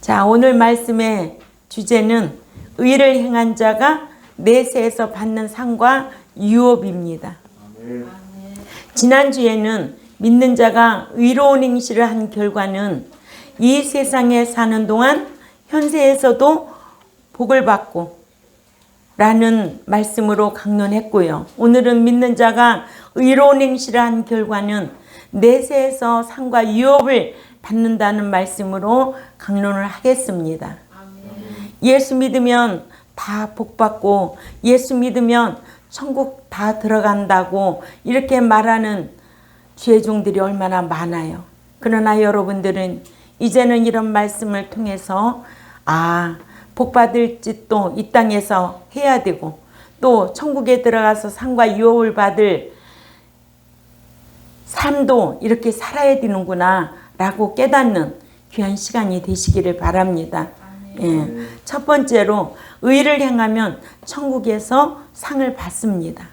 자, 오늘 말씀의 주제는 의를 행한 자가 내세에서 받는 상과 유업입니다. 지난주에는 믿는 자가 의로운 행실을 한 결과는 이 세상에 사는 동안 현세에서도 복을 받고 라는 말씀으로 강론했고요. 오늘은 믿는 자가 의로운 행실을 한 결과는 내세에서 상과 유업을 받는다는 말씀으로 강론을 하겠습니다. 예수 믿으면 다 복받고 예수 믿으면 천국 다 들어간다고 이렇게 말하는 주의 종들이 얼마나 많아요. 그러나 여러분들은 이제는 이런 말씀을 통해서 복받을 짓도 이 땅에서 해야 되고 또 천국에 들어가서 상과 유업을 받을 삶도 이렇게 살아야 되는구나 라고 깨닫는 귀한 시간이 되시기를 바랍니다. 첫 번째로 의를 행하면 천국에서 상을 받습니다.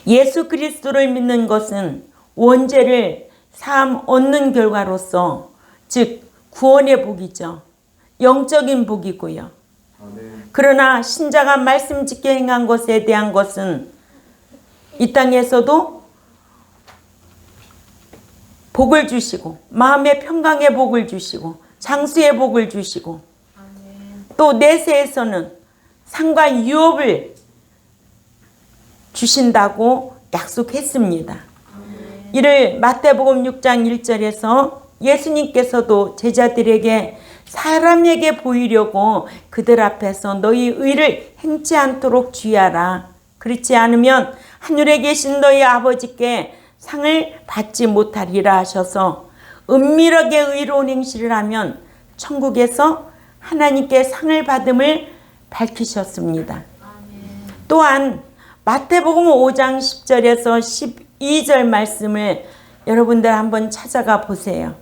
예수 그리스도를 믿는 것은 원죄를 사함 얻는 결과로서 즉 구원의 복이죠. 영적인 복이고요. 그러나 신자가 말씀 지켜 행한 것에 대한 것은 이 땅에서도 복을 주시고 마음의 평강의 복을 주시고 장수의 복을 주시고 또 내세에서는 상과 유업을 주신다고 약속했습니다. 이를 마태복음 6장 1절에서 예수님께서도 제자들에게 사람에게 보이려고 그들 앞에서 너희 의를 행치 않도록 주의하라. 그렇지 않으면 하늘에 계신 너희 아버지께 상을 받지 못하리라 하셔서 은밀하게 의로운 행실을 하면 천국에서 하나님께 상을 받음을 밝히셨습니다. 또한 마태복음 5장 10절에서 12절 말씀을 여러분들 한번 찾아가 보세요.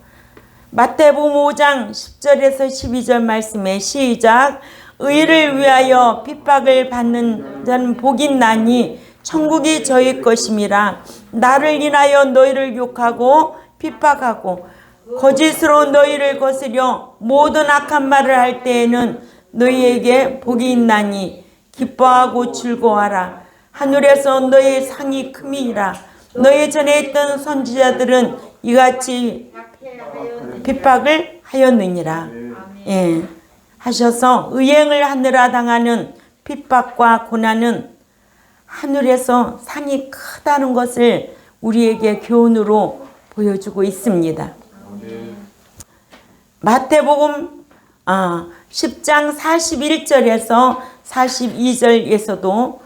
마태복음 5장 10절에서 12절 말씀에 시작. 의를 위하여 핍박을 받는 자는 복이 있나니 천국이 저희 것임이라. 나를 인하여 너희를 욕하고 핍박하고 거짓으로 너희를 거스려 모든 악한 말을 할 때에는 너희에게 복이 있나니 기뻐하고 즐거워하라. 하늘에서 너희의 상이 큼이라. 너희 전에 있던 선지자들은 이같이 핍박을 하였느니라. 하셔서 의행을 하느라 당하는 핍박과 고난은 하늘에서 상이 크다는 것을 우리에게 교훈으로 보여주고 있습니다. 마태복음 10장 41절에서 42절에서도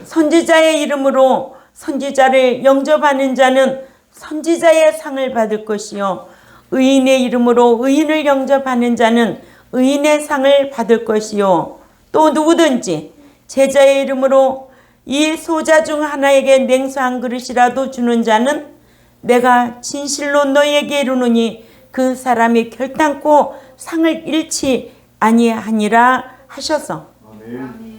선지자의 이름으로 선지자를 영접하는 자는 선지자의 상을 받을 것이요 의인의 이름으로 의인을 영접하는 자는 의인의 상을 받을 것이요 또 누구든지 제자의 이름으로 이 소자 중 하나에게 냉수 한 그릇이라도 주는 자는 내가 진실로 너희에게 이르노니 그 사람이 결단코 상을 잃지 아니하니라 하셔서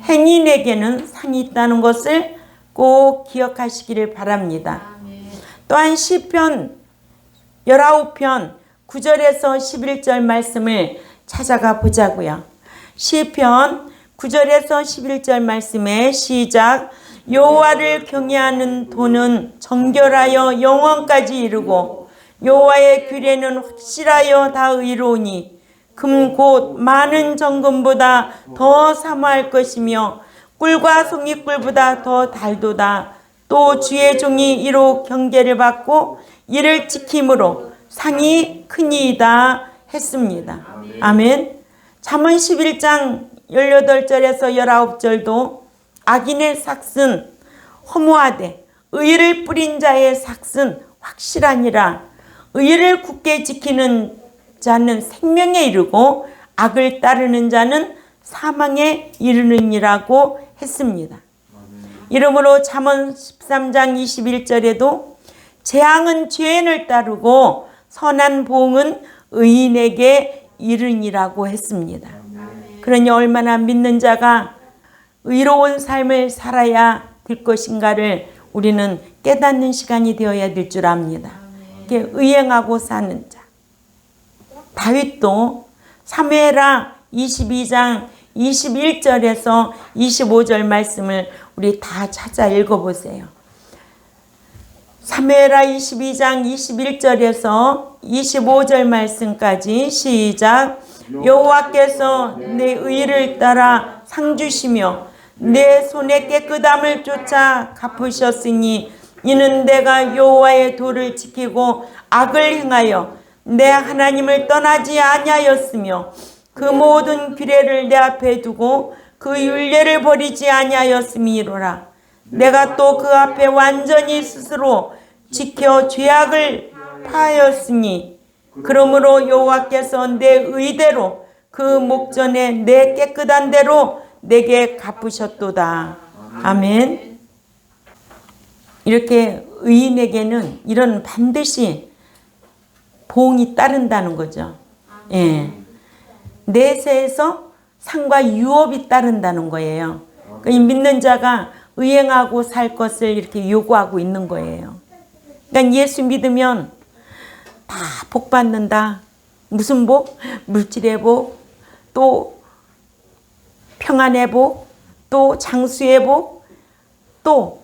행인에게는 상이 있다는 것을 꼭 기억하시기를 바랍니다. 또한 시편 19편 9절에서 11절 말씀을 찾아가 보자고요. 시편 9절에서 11절 말씀에 시작. 여호와를 경외하는 도는 정결하여 영원까지 이르고 여호와의 규례는 확실하여 다 의로우니 금 곧 많은 정금보다 더 사모할 것이며 꿀과 송이꿀보다 더 달도다. 또 주의 종이 이로 경계를 받고 이를 지킴으로 상이 크니이다 했습니다. 아멘. 잠언 11장 18절에서 19절도 악인의 삭은 허무하되 의를 뿌린 자의 삭은 확실하니라. 의를 굳게 지키는 자는 생명에 이르고 악을 따르는 자는 사망에 이르느니라고 했습니다. 이러므로 잠언 13장 21절에도 재앙은 죄인을 따르고 선한 보응은 의인에게 이르니라고 했습니다. 그러니 얼마나 믿는 자가 의로운 삶을 살아야 될 것인가를 우리는 깨닫는 시간이 되어야 될 줄 압니다. 이렇게 의행하고 사는 자, 다윗도 사무엘하 22장 21절에서 25절 말씀을 우리 다 찾아 읽어보세요. 사무엘하 22장 21절에서 25절 말씀까지 시작. 여호와께서 내 의를 따라 상 주시며 내 손의 깨끗함을 쫓아 갚으셨으니 이는 내가 여호와의 도를 지키고 악을 행하여 내 하나님을 떠나지 아니하였으며 그 모든 규례를 내 앞에 두고 그 율례를 버리지 아니하였음이로라. 내가 또 그 앞에 완전히 스스로 지켜 죄악을 파하였으니 그러므로 여호와께서 내 의대로 그 목전에 내 깨끗한 대로 내게 갚으셨도다. 아멘. 이렇게 의인에게는 이런 반드시 보응이 따른다는 거죠. 예. 내세에서 상과 유업이 따른다는 거예요. 이 믿는 자가 의행하고 살 것을 이렇게 요구하고 있는 거예요. 그러니까 예수 믿으면 다 복 받는다. 무슨 복? 물질의 복, 또 평안의 복, 또 장수의 복, 또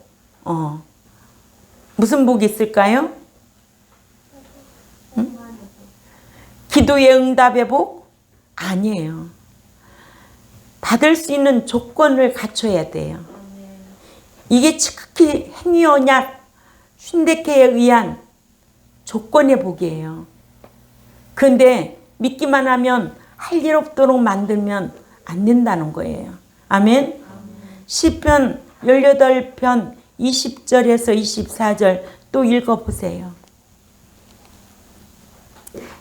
무슨 복이 있을까요? 응? 기도의 응답의 복? 아니에요. 받을 수 있는 조건을 갖춰야 돼요. 이게 지극히 행위언약 쉰데케에 의한 조건의 복이에요. 그런데 믿기만 하면 할 일 없도록 만들면 안 된다는 거예요. 아멘. 시편 18편 20절에서 24절 또 읽어보세요.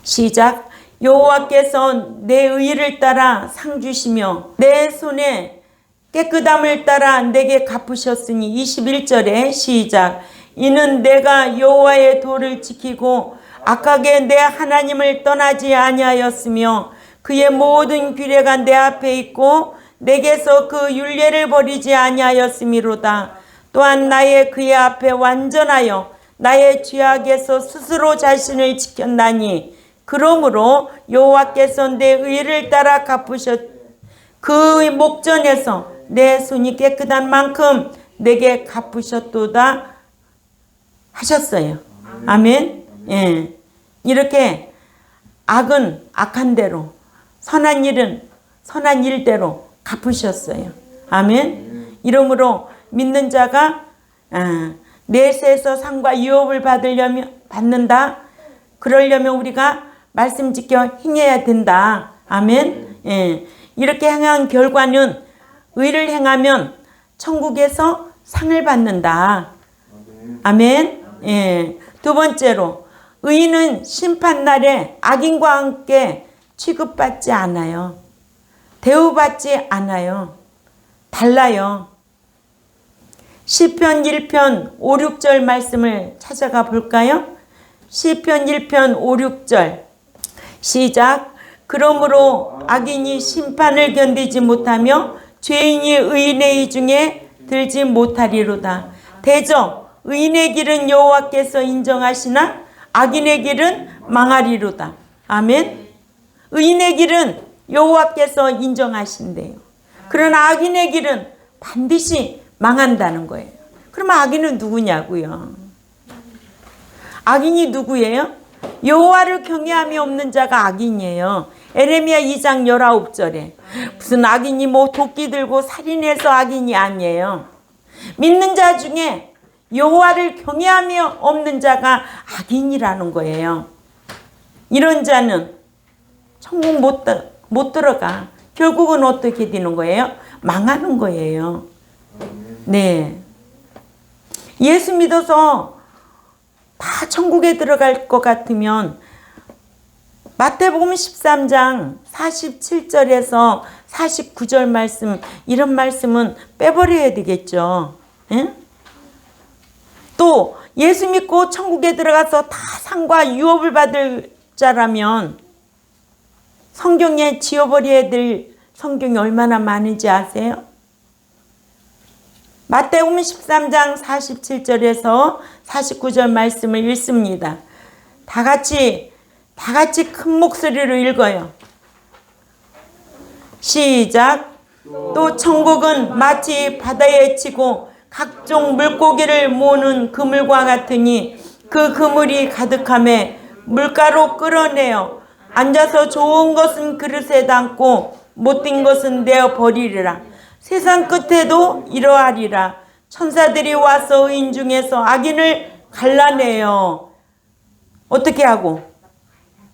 시작. 여호와께서 내 의를 따라 상 주시며 내 손에 깨끗함을 따라 내게 갚으셨으니 21절에 시작. 이는 내가 여호와의 도를 지키고 악하게 내 하나님을 떠나지 아니하였으며 그의 모든 규례가 내 앞에 있고 내게서 그 율례를 버리지 아니하였음이로다. 또한 나의 그의 앞에 완전하여 나의 죄악에서 스스로 자신을 지켰나니 그러므로 여호와께서 내 의를 따라 갚으셨 그 목전에서 내 손이 깨끗한 만큼 내게 갚으셨도다 하셨어요. 아멘. 예. 이렇게 악은 악한 대로, 선한 일은 선한 일대로 갚으셨어요. 아멘. 이러므로 믿는 자가 내세에서 상과 유업을 받는다. 그러려면 우리가 말씀 지켜 행해야 된다. 아멘. 예. 이렇게 행한 결과는 의를 행하면 천국에서 상을 받는다. 아멘. 예. 두 번째로 의인은 심판날에 악인과 함께 취급받지 않아요. 대우받지 않아요. 달라요. 시편 1편 5, 6절 말씀을 찾아가 볼까요? 시편 1편 5, 6절 시작. 그러므로 악인이 심판을 견디지 못하며 죄인이 의인의 중에 들지 못하리로다. 대저 의인의 길은 여호와께서 인정하시나 악인의 길은 망하리로다. 아멘. 의인의 길은 여호와께서 인정하신대요. 그러나 악인의 길은 반드시 망한다는 거예요. 그러면 악인은 누구냐고요? 악인이 누구예요? 여호와를 경외함이 없는 자가 악인이에요. 에레미야 2장 19절에 무슨 악인이 뭐 도끼 들고 살인해서 악인이 아니에요. 믿는 자 중에 여호와를 경외함이 없는 자가 악인이라는 거예요. 이런 자는 천국 못 들어가. 결국은 어떻게 되는 거예요? 망하는 거예요. 네. 예수 믿어서 다 천국에 들어갈 것 같으면 마태복음 13장 47절에서 49절 말씀, 이런 말씀은 빼버려야 되겠죠. 예? 또 예수 믿고 천국에 들어가서 다 상과 유업을 받을 자라면 성경에 지워버려야 될 성경이 얼마나 많은지 아세요? 마태복음 13장 47절에서 49절 말씀을 읽습니다. 다 같이 다 같이 큰 목소리로 읽어요. 시작. 또 천국은 마치 바다에 치고 각종 물고기를 모으는 그물과 같으니 그 그물이 가득함에 물가로 끌어내어 앉아서 좋은 것은 그릇에 담고 못된 것은 내어 버리리라. 세상 끝에도 이러하리라. 천사들이 와서 의인 중에서 악인을 갈라내요. 어떻게 하고?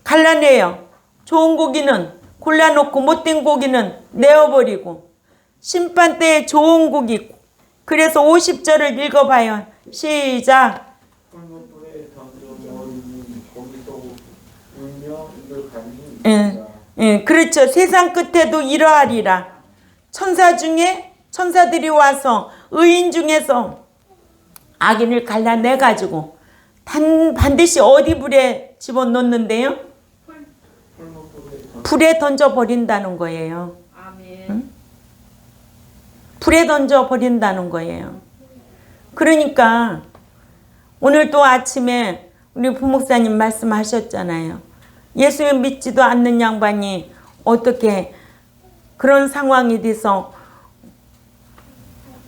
갈라내요. 좋은 고기는 골라놓고 못된 고기는 내어버리고. 심판대에 좋은 고기. 그래서 50절을 읽어봐요. 시작. 그렇죠. 세상 끝에도 이러하리라. 천사들이 와서 의인 중에서 악인을 갈라내가지고 반드시 어디 불에 집어넣는데요? 불에 던져버린다는 거예요. 응? 불에 던져버린다는 거예요. 그러니까 오늘 또 아침에 우리 부목사님 말씀하셨잖아요. 예수 믿지도 않는 양반이 어떻게 그런 상황이 돼서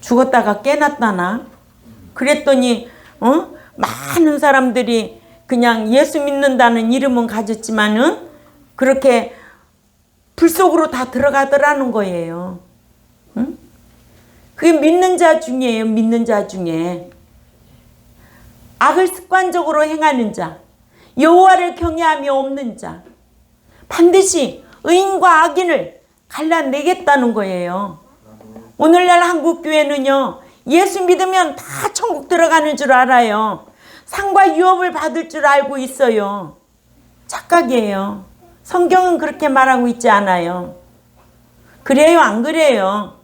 죽었다가 깨났다나? 그랬더니 많은 사람들이 그냥 예수 믿는다는 이름은 가졌지만은 그렇게 불 속으로 다 들어가더라는 거예요. 응? 그게 믿는 자 중이에요. 믿는 자 중에. 악을 습관적으로 행하는 자, 여호와를 경외함이 없는 자, 반드시 의인과 악인을 갈라내겠다는 거예요. 오늘날 한국교회는요, 예수 믿으면 다 천국 들어가는 줄 알아요. 상과 유업을 받을 줄 알고 있어요. 착각이에요. 성경은 그렇게 말하고 있지 않아요. 그래요, 안 그래요?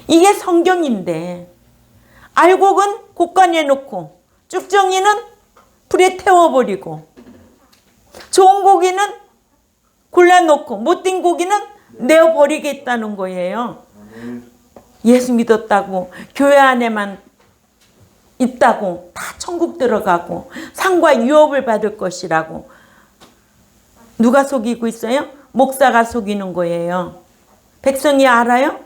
이게 성경인데 알곡은 곳간에 놓고 쭉정이는 불에 태워버리고 좋은 고기는 골라놓고 못된 고기는 내어버리겠다는 거예요. 예수 믿었다고 교회 안에만 있다고 다 천국 들어가고 상과 유업을 받을 것이라고 누가 속이고 있어요? 목사가 속이는 거예요. 백성이 알아요?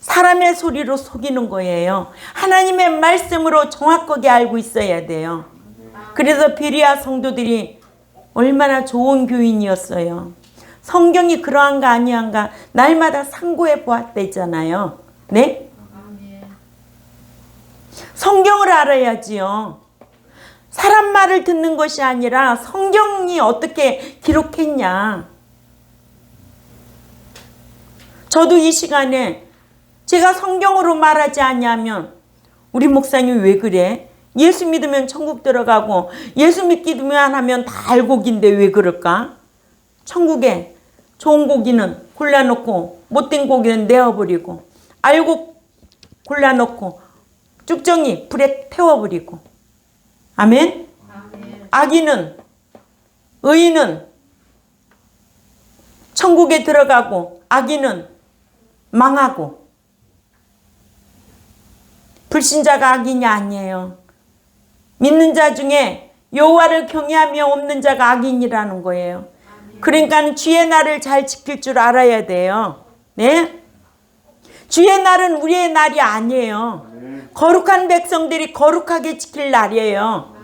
사람의 소리로 속이는 거예요. 하나님의 말씀으로 정확하게 알고 있어야 돼요. 그래서 베레아 성도들이 얼마나 좋은 교인이었어요. 성경이 그러한가 아니한가 날마다 상고해 보았대잖아요. 네? 성경을 알아야지요. 사람 말을 듣는 것이 아니라 성경이 어떻게 기록했냐. 저도 이 시간에 제가 성경으로 말하지 않냐면 우리 목사님 왜 그래? 예수 믿으면 천국 들어가고 예수 믿기만 하면 다 알곡인데 왜 그럴까? 천국에 좋은 고기는 골라놓고 못된 고기는 내어버리고 알곡 골라놓고 쭉정이 불에 태워버리고 아멘? 악인은 의인은 천국에 들어가고 악인은 망하고 불신자가 악인이 아니에요. 믿는 자 중에 여호와를 경외하며 없는 자가 악인이라는 거예요. 그러니까 주의 날을 잘 지킬 줄 알아야 돼요. 네? 주의 날은 우리의 날이 아니에요. 거룩한 백성들이 거룩하게 지킬 날이에요.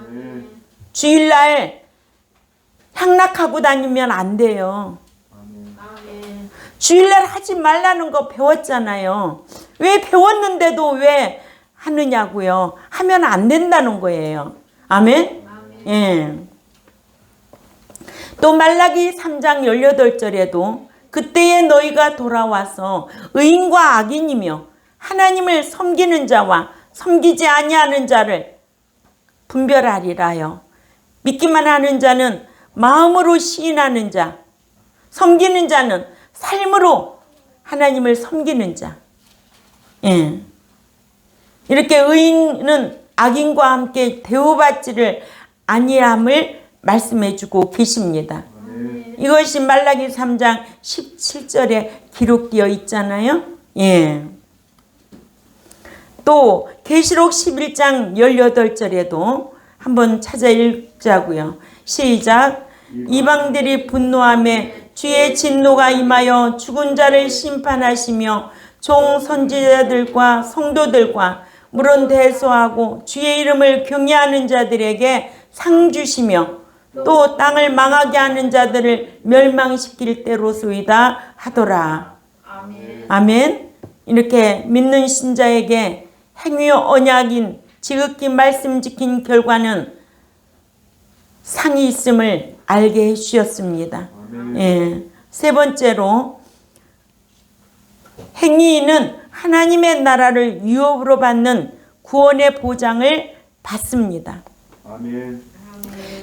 주일날 향락하고 다니면 안 돼요. 주일날 하지 말라는 거 배웠잖아요. 왜 배웠는데도 왜 하느냐고요. 하면 안 된다는 거예요. 아멘? 예. 또 말라기 3장 18절에도 그때에 너희가 돌아와서 의인과 악인이며 하나님을 섬기는 자와 섬기지 아니하는 자를 분별하리라요. 믿기만 하는 자는 마음으로 시인하는 자, 섬기는 자는 삶으로 하나님을 섬기는 자. 예. 이렇게 의인은 악인과 함께 대우받지를 아니함을 말씀해 주고 계십니다. 이것이 말라기 3장 17절에 기록되어 있잖아요. 예. 또 계시록 11장 18절에도 한번 찾아 읽자고요. 시작. 이방들이 분노하며 주의 진노가 임하여 죽은 자를 심판하시며 종 선지자들과 성도들과 물은 대소하고 주의 이름을 경외하는 자들에게 상 주시며 또 땅을 망하게 하는 자들을 멸망시킬 때로소이다 하더라. 아멘. 아멘. 이렇게 믿는 신자에게 행위 언약인 지극히 말씀 지킨 결과는 상이 있음을 알게 해주셨습니다. 예. 세 번째로 행위인은 하나님의 나라를 유업으로 받는 구원의 보장을 받습니다. 아멘.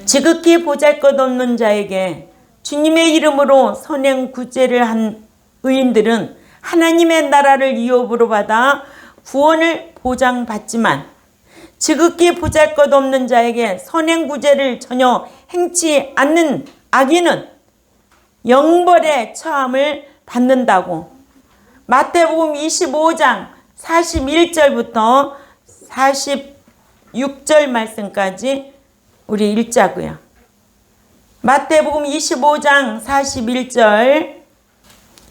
지극히 보잘것없는 자에게 주님의 이름으로 선행 구제를 한 의인들은 하나님의 나라를 유업으로 받아 구원을 보장받지만 지극히 보잘것없는 자에게 선행 구제를 전혀 행치 않는 악인은 영벌의 처함을 받는다고 마태복음 25장 41절부터 46절 말씀까지 우리 읽자고요. 마태복음 25장 41절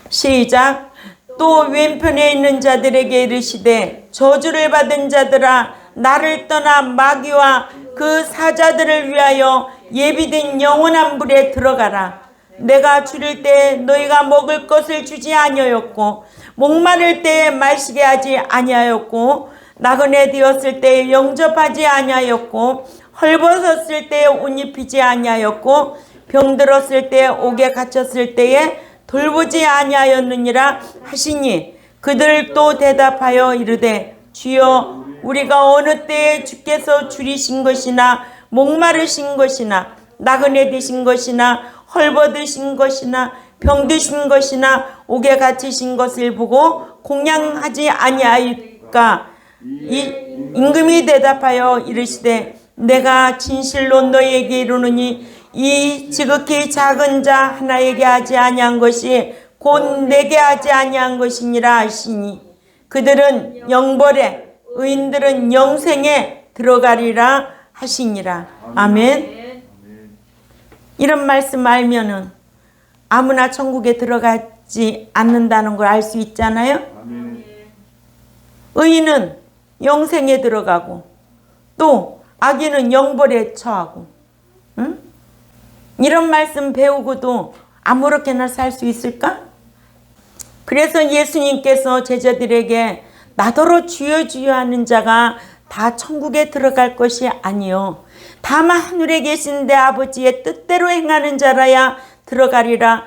시작. 또 왼편에 있는 자들에게 이르시되 저주를 받은 자들아 나를 떠나 마귀와 그 사자들을 위하여 예비된 영원한 불에 들어가라. 내가 줄일 때 너희가 먹을 것을 주지 아니하였고 목마를 때에 마시게 하지 아니하였고 나그네 되었을 때에 영접하지 아니하였고 헐벗었을 때에 옷 입히지 아니하였고 병들었을 때에 옥에 갇혔을 때에 돌보지 아니하였느니라 하시니 그들도 대답하여 이르되 주여 우리가 어느 때에 주께서 줄이신 것이나 목마르신 것이나 나그네 되신 것이나 헐벗으신 것이나 병드신 것이나 옥에 갇히신 것을 보고 공양하지 아니하였까. 임금이 대답하여 이르시되 내가 진실로 너희에게 이르노니 이 지극히 작은 자 하나에게 하지 아니한 것이 곧 내게 하지 아니한 것이니라 하시니 그들은 영벌에 의인들은 영생에 들어가리라 하시니라. 아멘. 이런 말씀 알면은 아무나 천국에 들어가지 않는다는 걸 알 수 있잖아요. 의인은 영생에 들어가고 또 악인은 영벌에 처하고. 응? 이런 말씀 배우고도 아무렇게나 살 수 있을까? 그래서 예수님께서 제자들에게 나더러 주여 주여 하는 자가 다 천국에 들어갈 것이 아니요 다만 하늘에 계신 내 아버지의 뜻대로 행하는 자라야 들어가리라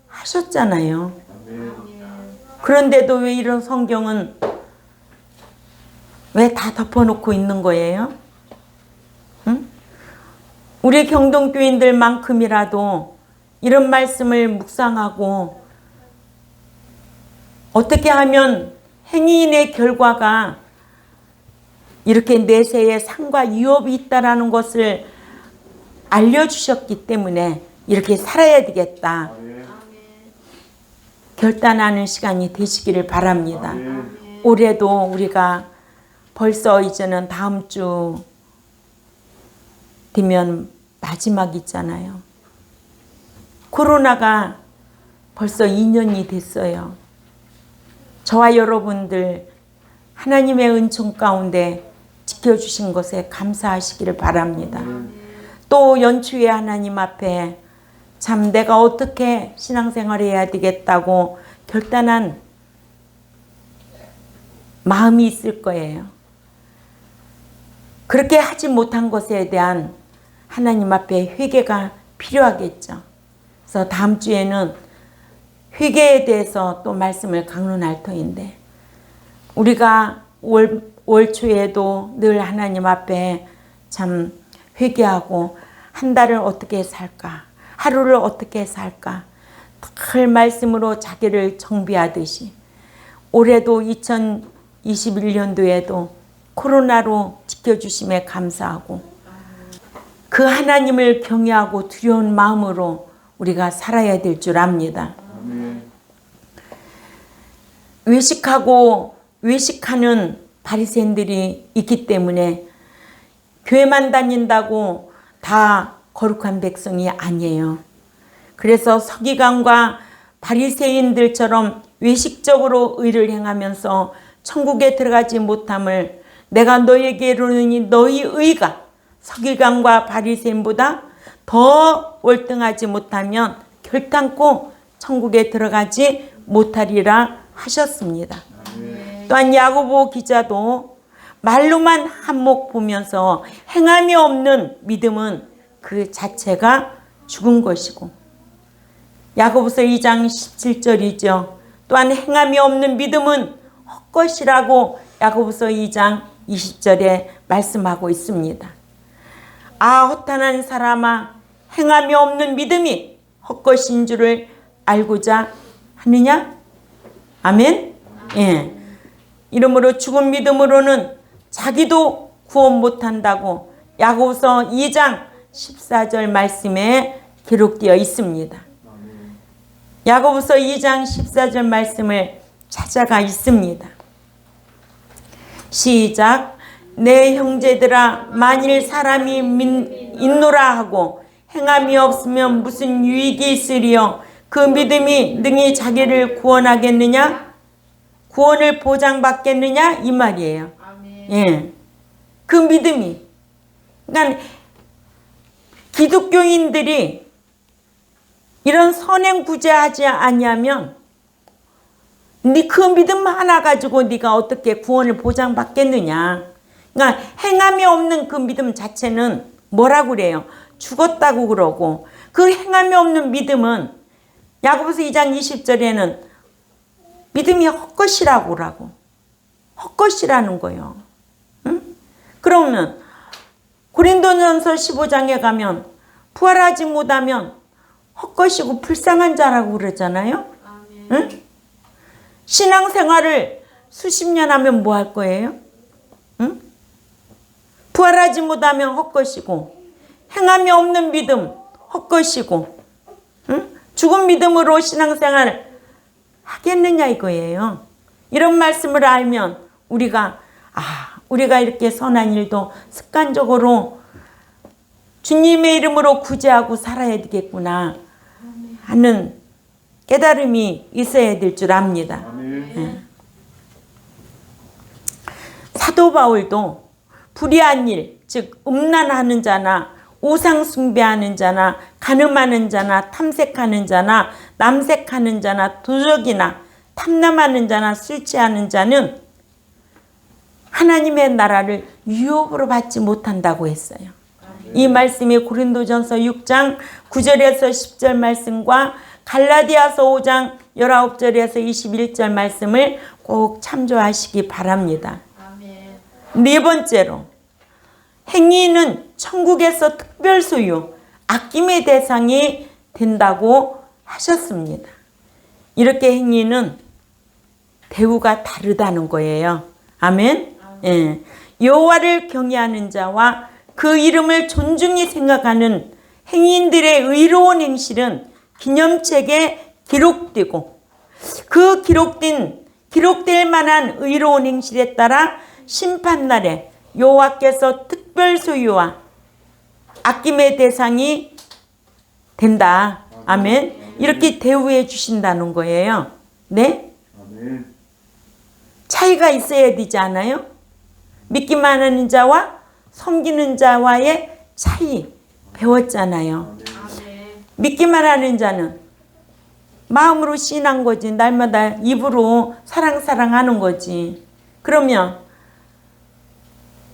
하셨잖아요. 그런데도 왜 이런 성경은 왜 다 덮어놓고 있는 거예요? 응? 우리 경동교인들만큼이라도 이런 말씀을 묵상하고 어떻게 하면 행위인의 결과가 이렇게 내세에 상과 유업이 있다라는 것을 알려주셨기 때문에 이렇게 살아야 되겠다. 결단하는 시간이 되시기를 바랍니다. 올해도 우리가 벌써 이제는 다음 주 되면 마지막이잖아요. 코로나가 벌써 2년이 됐어요. 저와 여러분들 하나님의 은총 가운데 지켜주신 것에 감사하시기를 바랍니다. 또 연초에 하나님 앞에 참 내가 어떻게 신앙생활을 해야 되겠다고 결단한 마음이 있을 거예요. 그렇게 하지 못한 것에 대한 하나님 앞에 회개가 필요하겠죠. 그래서 다음 주에는 회개에 대해서 또 말씀을 강론할 터인데 우리가 월 초에도 늘 하나님 앞에 참 회개하고 한 달을 어떻게 살까, 하루를 어떻게 살까 늘 말씀으로 자기를 정비하듯이 올해도 2021년도에도 코로나로 지켜주심에 감사하고 그 하나님을 경외하고 두려운 마음으로 우리가 살아야 될 줄 압니다. 외식하고 외식하는 바리새인들이 있기 때문에 교회만 다닌다고 다 거룩한 백성이 아니에요. 그래서 서기관과 바리새인들처럼 외식적으로 의를 행하면서 천국에 들어가지 못함을 내가 너에게 이르노니 너희 의가 서기관과 바리새인보다 더 월등하지 못하면 결단코 천국에 들어가지 못하리라 하셨습니다. 또한 야고보 기자도 말로만 한몫 보면서 행함이 없는 믿음은 그 자체가 죽은 것이고, 야고보서 2장 17절이죠. 또한 행함이 없는 믿음은 헛것이라고 야고보서 2장 20절에 말씀하고 있습니다. 아, 허탄한 사람아, 행함이 없는 믿음이 헛것인 줄을 알고자 하느냐? 아멘? 예. 이러므로 죽은 믿음으로는 자기도 구원 못한다고 야고보서 2장 14절 말씀에 기록되어 있습니다. 야고보서 2장 14절 말씀을 찾아가 있습니다. 시작. 내 형제들아, 만일 사람이 있노라 하고 행함이 없으면 무슨 유익이 있으리요? 그 믿음이 능히 자기를 구원하겠느냐? 구원을 보장받겠느냐? 이 말이에요. 예. 그 믿음이. 그러니까 기독교인들이 이런 선행 구제하지 아니하면 그 믿음 하나 가지고 네가 어떻게 구원을 보장받겠느냐. 그러니까 행함이 없는 그 믿음 자체는 뭐라고 그래요? 죽었다고 그러고, 그 행함이 없는 믿음은 야고보서 2장 20절에는 믿음이 헛것이라고 그러고, 헛것이라는 거예요. 응? 그러면 고린도전서 15장에 가면 부활하지 못하면 헛것이고 불쌍한 자라고 그러잖아요. 응? 신앙생활을 수십 년 하면 뭐 할 거예요? 응? 부활하지 못하면 헛것이고, 행함이 없는 믿음 헛것이고, 응? 죽은 믿음으로 신앙생활 하겠느냐 이거예요. 이런 말씀을 알면 우리가 이렇게 선한 일도 습관적으로 주님의 이름으로 구제하고 살아야 되겠구나 하는 깨달음이 있어야 될 줄 압니다. 네. 사도 바울도 불의한 일, 즉 음란하는 자나 우상 숭배하는 자나 간음하는 자나 탐색하는 자나 남색하는 자나 도적이나 탐남하는 자나 술 취하는 자는 하나님의 나라를 유업으로 받지 못한다고 했어요. 이 말씀이 고린도전서 6장 9절에서 10절 말씀과 갈라디아서 5장 19절에서 21절 말씀을 꼭 참조하시기 바랍니다. 네 번째로, 행위는 천국에서 특별 소유, 아낌의 대상이 된다고 하셨습니다. 이렇게 행위는 대우가 다르다는 거예요. 아멘. 예. 여호와를 경외하는 자와 그 이름을 존중히 생각하는 행인들의 의로운 행실은 기념책에 기록되고, 그 기록될 만한 의로운 행실에 따라 심판날에 여호와께서 특별 소유와 아낌의 대상이 된다. 아멘. 이렇게 대우해 주신다는 거예요. 네? 차이가 있어야 되지 않아요? 믿기만 하는 자와 섬기는 자와의 차이 배웠잖아요. 믿기만 하는 자는 마음으로 신한 거지, 날마다 입으로 사랑하는 거지. 그러면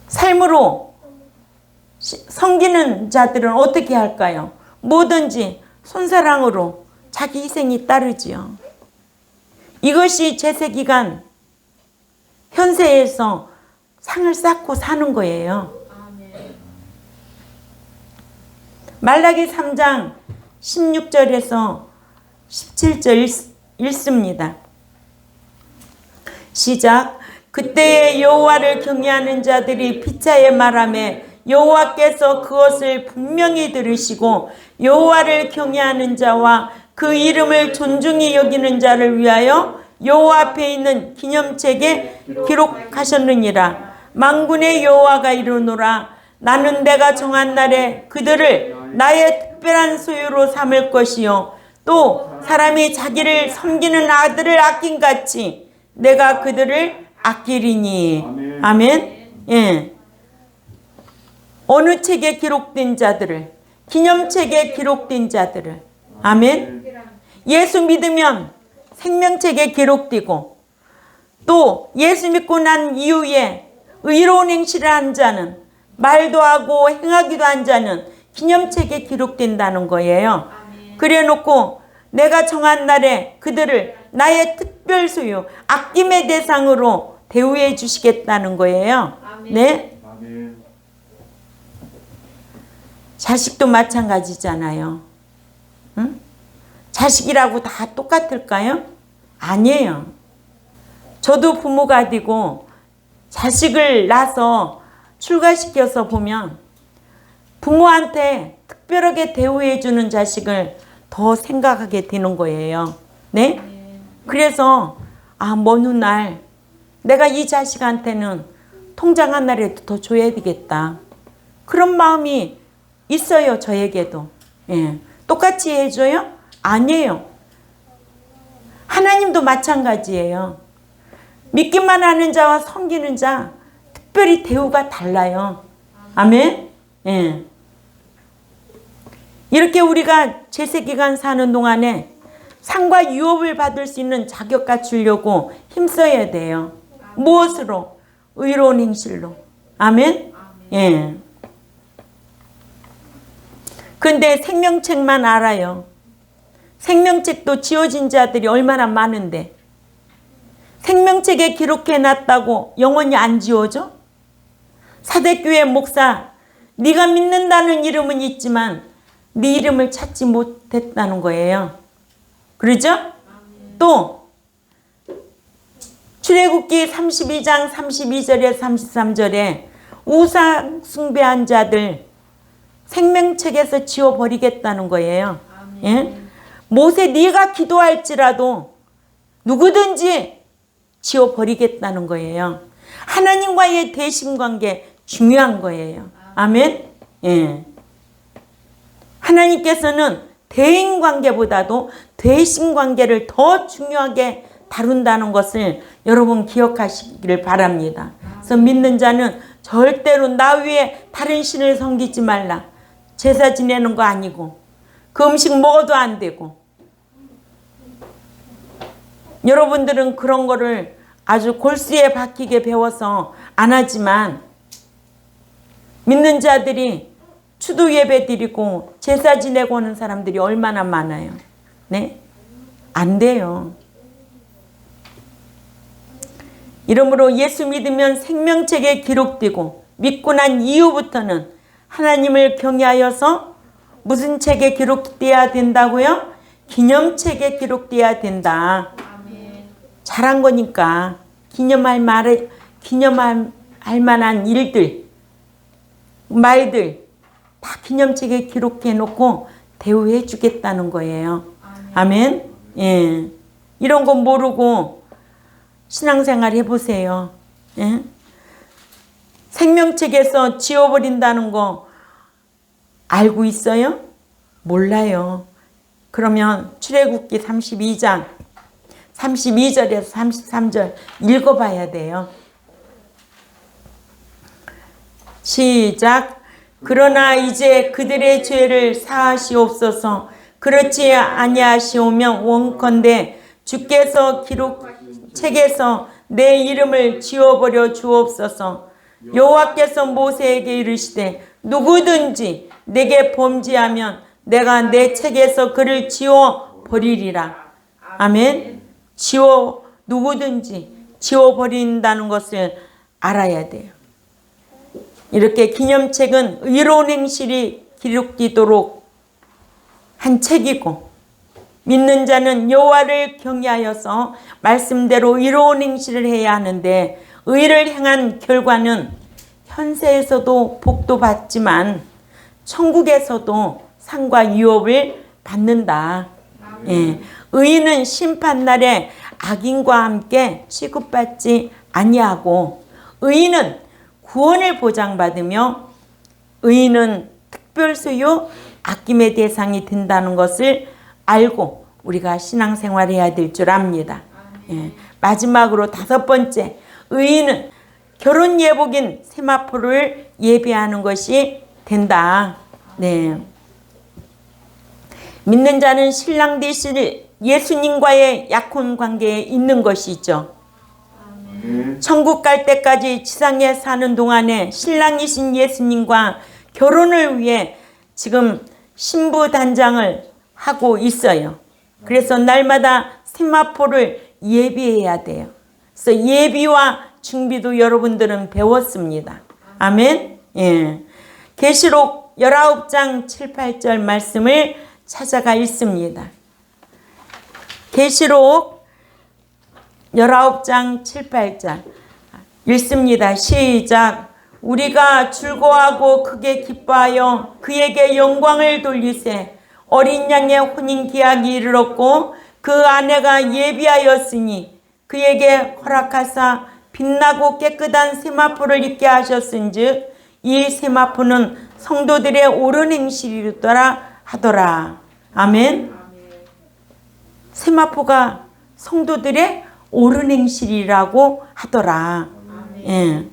삶으로 섬기는 자들은 어떻게 할까요? 뭐든지 손사랑으로 자기 희생이 따르지요. 이것이 제세기간 현세에서 상을 쌓고 사는 거예요. 말라기 3장 16절에서 17절 읽습니다. 시작. 그때에 여호와를 경외하는 자들이 피차에 말하며 여호와께서 그것을 분명히 들으시고 여호와를 경외하는 자와 그 이름을 존중히 여기는 자를 위하여 여호와 앞에 있는 기념책에 기록하셨느니라. 만군의 여호와가 이르노라. 나는 내가 정한 날에 그들을 나의 특별한 소유로 삼을 것이요 또 사람이 자기를 섬기는 아들을 아낀같이 내가 그들을 아끼리니. 아멘. 예. 어느 책에 기록된 자들을, 기념책에 기록된 자들을. 아멘. 예수 믿으면 생명책에 기록되고 또 예수 믿고 난 이후에 의로운 행실을 한 자는, 말도 하고 행하기도 한 자는 기념책에 기록된다는 거예요. 그래 놓고 내가 정한 날에 그들을 나의 특별 소유, 아낌의 대상으로 대우해 주시겠다는 거예요. 네? 자식도 마찬가지잖아요. 응? 자식이라고 다 똑같을까요? 아니에요. 저도 부모가 되고 자식을 낳아서 출가시켜서 보면 부모한테 특별하게 대우해 주는 자식을 더 생각하게 되는 거예요. 네? 그래서 먼 훗날 내가 이 자식한테는 통장 하나라도 더 줘야 되겠다. 그런 마음이 있어요. 저에게도. 예. 똑같이 해줘요? 아니에요. 하나님도 마찬가지예요. 믿기만 하는 자와 섬기는 자 특별히 대우가 달라요. 아멘. 예. 이렇게 우리가 제세기간 사는 동안에 상과 유업을 받을 수 있는 자격 갖추려고 힘써야 돼요. 무엇으로? 의로운 행실로. 아멘. 예. 근데 생명책만 알아요. 생명책도 지어진 자들이 얼마나 많은데 생명책에 기록해놨다고 영원히 안 지워져? 사대교회 목사, 네가 믿는다는 이름은 있지만 네 이름을 찾지 못했다는 거예요. 그러죠? 또 출애굽기 32장 32절에 33절에 우상 숭배한 자들 생명책에서 지워버리겠다는 거예요. 예? 모세 네가 기도할지라도 누구든지 지워버리겠다는 거예요. 하나님과의 대신관계 중요한 거예요. 아멘. 예. 하나님께서는 대인관계보다도 대신관계를 더 중요하게 다룬다는 것을 여러분 기억하시기를 바랍니다. 그래서 믿는 자는 절대로 나 위에 다른 신을 섬기지 말라. 제사 지내는 거 아니고 그 음식 먹어도 안 되고. 여러분들은 그런 거를 아주 골수에 박히게 배워서 안 하지만 믿는 자들이 추도 예배 드리고 제사 지내고 하는 사람들이 얼마나 많아요. 네? 안 돼요. 이러므로 예수 믿으면 생명책에 기록되고 믿고 난 이후부터는 하나님을 경외하여서 무슨 책에 기록돼야 된다고요? 기념책에 기록돼야 된다. 잘한 거니까 기념할 만한 일들, 말들 다 기념책에 기록해 놓고 대우해 주겠다는 거예요. 아멘. 예. 이런 거 모르고 신앙생활 해보세요. 예? 생명책에서 지워버린다는 거 알고 있어요? 몰라요. 그러면 출애굽기 32장 32절에서 33절 읽어봐야 돼요. 시작. 그러나 이제 그들의 죄를 사하시옵소서. 그렇지 아니하시오면 원컨대 주께서 기록책에서 내 이름을 지워버려 주옵소서. 여호와께서 모세에게 이르시되 누구든지 내게 범죄하면 내가 내 책에서 그를 지워버리리라. 아멘. 누구든지 지워버린다는 것을 알아야 돼요. 이렇게 기념책은 의로운 행실이 기록되도록 한 책이고 믿는 자는 여호와를 경외하여서 말씀대로 의로운 행실을 해야 하는데 의를 행한 결과는 현세에서도 복도 받지만 천국에서도 상과 유업을 받는다. 예. 의인은 심판날에 악인과 함께 취급받지 아니하고 의인은 구원을 보장받으며 의인은 특별소유 아낌의 대상이 된다는 것을 알고 우리가 신앙생활해야 될 줄 압니다. 예. 마지막으로 5번째, 의인은 결혼 예복인 세마포를 예비하는 것이 된다. 네. 믿는 자는 신랑 되실 예수님과의 약혼 관계에 있는 것이죠. 천국 갈 때까지 지상에 사는 동안에 신랑이신 예수님과 결혼을 위해 지금 신부 단장을 하고 있어요. 그래서 날마다 세마포를 예비해야 돼요. 그래서 예비와 준비도 여러분들은 배웠습니다. 아멘. 예. 계시록 19장 7, 8절 말씀을 찾아가 읽습니다. 계시록 19장 7, 8절 읽습니다. 시작. 우리가 즐거워하고 크게 기뻐하여 그에게 영광을 돌리세. 어린 양의 혼인 기약이 이르렀고 그 아내가 예비하였으니 그에게 허락하사 빛나고 깨끗한 세마포를 입게 하셨은즉 이 세마포는 성도들의 옳은 행실이더라 하더라. 아멘. 세마포가 성도들의 옳은 행실이라고 하더라. 예.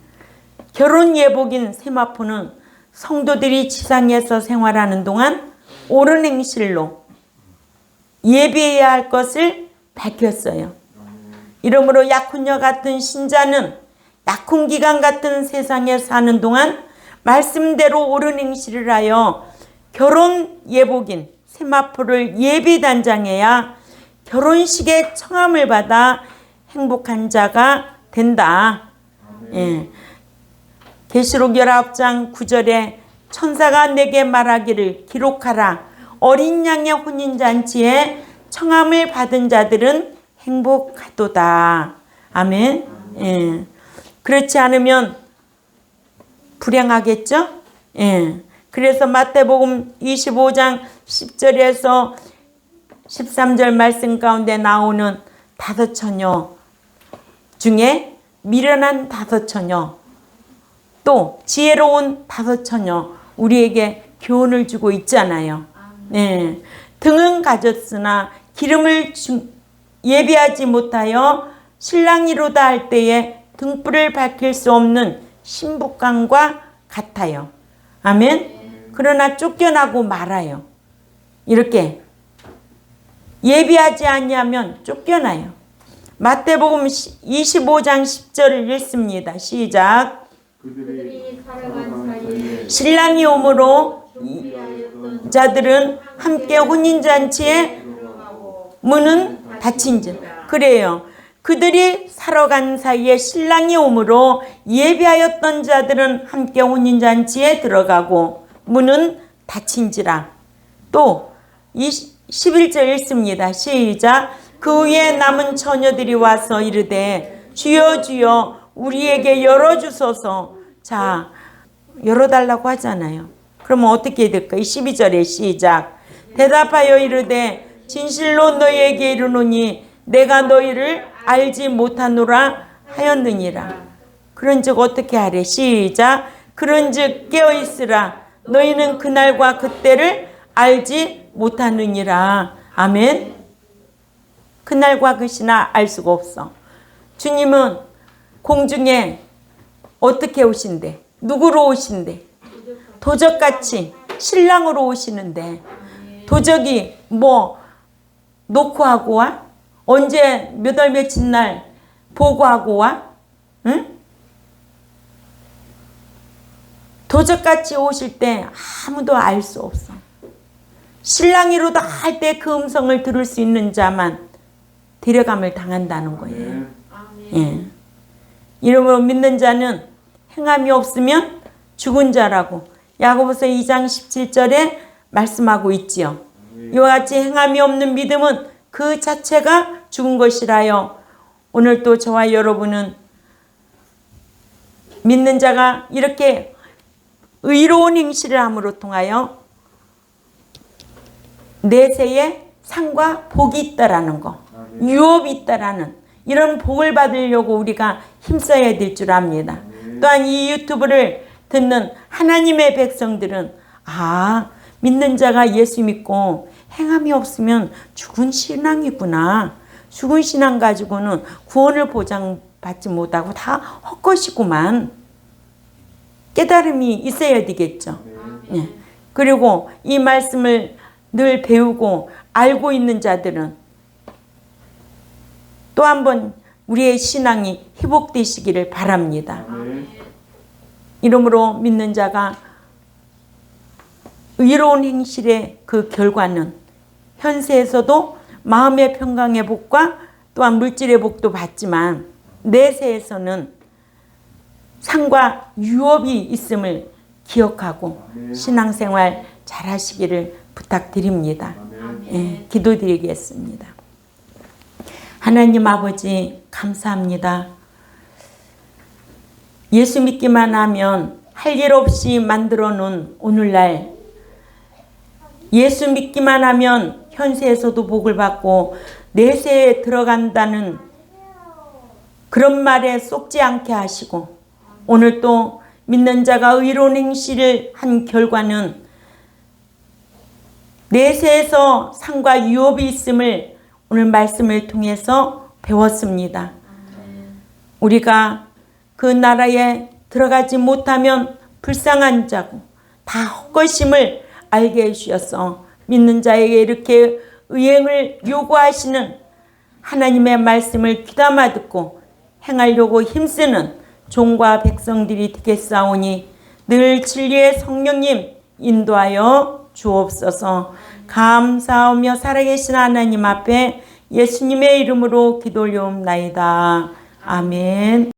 결혼 예복인 세마포는 성도들이 지상에서 생활하는 동안 옳은 행실로 예비해야 할 것을 밝혔어요. 이러므로 약혼녀 같은 신자는 약혼기간 같은 세상에 사는 동안 말씀대로 옳은 행실을 하여 결혼 예복인 세마포를 예비단장해야 결혼식에 청함을 받아 행복한 자가 된다. 예. 계시록 19장 9절에 천사가 내게 말하기를 기록하라. 어린 양의 혼인잔치에 청함을 받은 자들은 행복하도다. 아멘. 예. 그렇지 않으면 불행하겠죠? 예. 그래서 마태복음 25장 10절에서 13절 말씀 가운데 나오는 5처녀 중에 미련한 5처녀, 또 지혜로운 5처녀 우리에게 교훈을 주고 있잖아요. 네. 등은 가졌으나 기름을 예비하지 못하여 신랑이로다 할 때에 등불을 밝힐 수 없는 신부감과 같아요. 아멘. 그러나 쫓겨나고 말아요. 이렇게 예비하지 않냐면 쫓겨나요. 마태복음 25장 10절을 읽습니다. 시작. 신랑이 오므로 자들은 함께 혼인잔치에 문은 닫힌즉. 그래요. 그들이 사러 간 사이에 신랑이 오므로 예비하였던 자들은 함께 혼인잔치에 들어가고 문은 닫힌지라. 또 11절 읽습니다. 시작. 그 후에 남은 처녀들이 와서 이르되 주여 주여 우리에게 열어주소서. 자, 열어달라고 하잖아요. 그러면 어떻게 될까요? 12절에 시작. 대답하여 이르되 진실로 너희에게 이르노니 내가 너희를 알지 못하노라 하였느니라. 그런즉 어떻게 하래? 시작. 그런즉 깨어있으라. 너희는 그날과 그때를 알지 못하느니라. 아멘. 그날과 그 시나 알 수가 없어. 주님은 공중에 어떻게 오신대? 누구로 오신대? 도적같이 신랑으로 오시는데 도적이 뭐 놓고 하고 와? 언제 몇 월 며칠 날 보고하고 와? 응? 도적같이 오실 때 아무도 알 수 없어. 신랑이로다 할 때 그 음성을 들을 수 있는 자만 데려감을 당한다는 거예요. 예. 이러므로 믿는 자는 행함이 없으면 죽은 자라고 야고보서 2장 17절에 말씀하고 있지요. 이와 같이 행함이 없는 믿음은 그 자체가 죽은 것이라요. 오늘 또 저와 여러분은 믿는 자가 이렇게 의로운 행실을 함으로 통하여 내세에 상과 복이 있다라는 거, 유업이 있다라는 이런 복을 받으려고 우리가 힘써야 될 줄 압니다. 또한 이 유튜브를 듣는 하나님의 백성들은 믿는 자가 예수 믿고 행함이 없으면 죽은 신앙이구나. 죽은 신앙 가지고는 구원을 보장받지 못하고 다 헛것이구만. 깨달음이 있어야 되겠죠. 네. 그리고 이 말씀을 늘 배우고 알고 있는 자들은 또 한번 우리의 신앙이 회복되시기를 바랍니다. 이러므로 믿는 자가 의로운 행실의 그 결과는 현세에서도 마음의 평강의 복과 또한 물질의 복도 받지만 내세에서는 상과 유업이 있음을 기억하고 신앙생활 잘 하시기를 부탁드립니다. 예, 기도드리겠습니다. 하나님 아버지 감사합니다. 예수 믿기만 하면 할 일 없이 만들어 놓은 오늘날 예수 믿기만 하면 현세에서도 복을 받고 내세에 들어간다는 그런 말에 속지 않게 하시고 오늘 또 믿는 자가 의로운 행실을 한 결과는 내세에서 상과 유업이 있음을 오늘 말씀을 통해서 배웠습니다. 우리가 그 나라에 들어가지 못하면 불쌍한 자고 다 헛것임을 알게 해주셔서 믿는 자에게 이렇게 의행을 요구하시는 하나님의 말씀을 귀담아 듣고 행하려고 힘쓰는 종과 백성들이 되겠사오니 늘 진리의 성령님 인도하여 주옵소서. 감사하며 살아계신 하나님 앞에 예수님의 이름으로 기도 올려옵나이다. 아멘.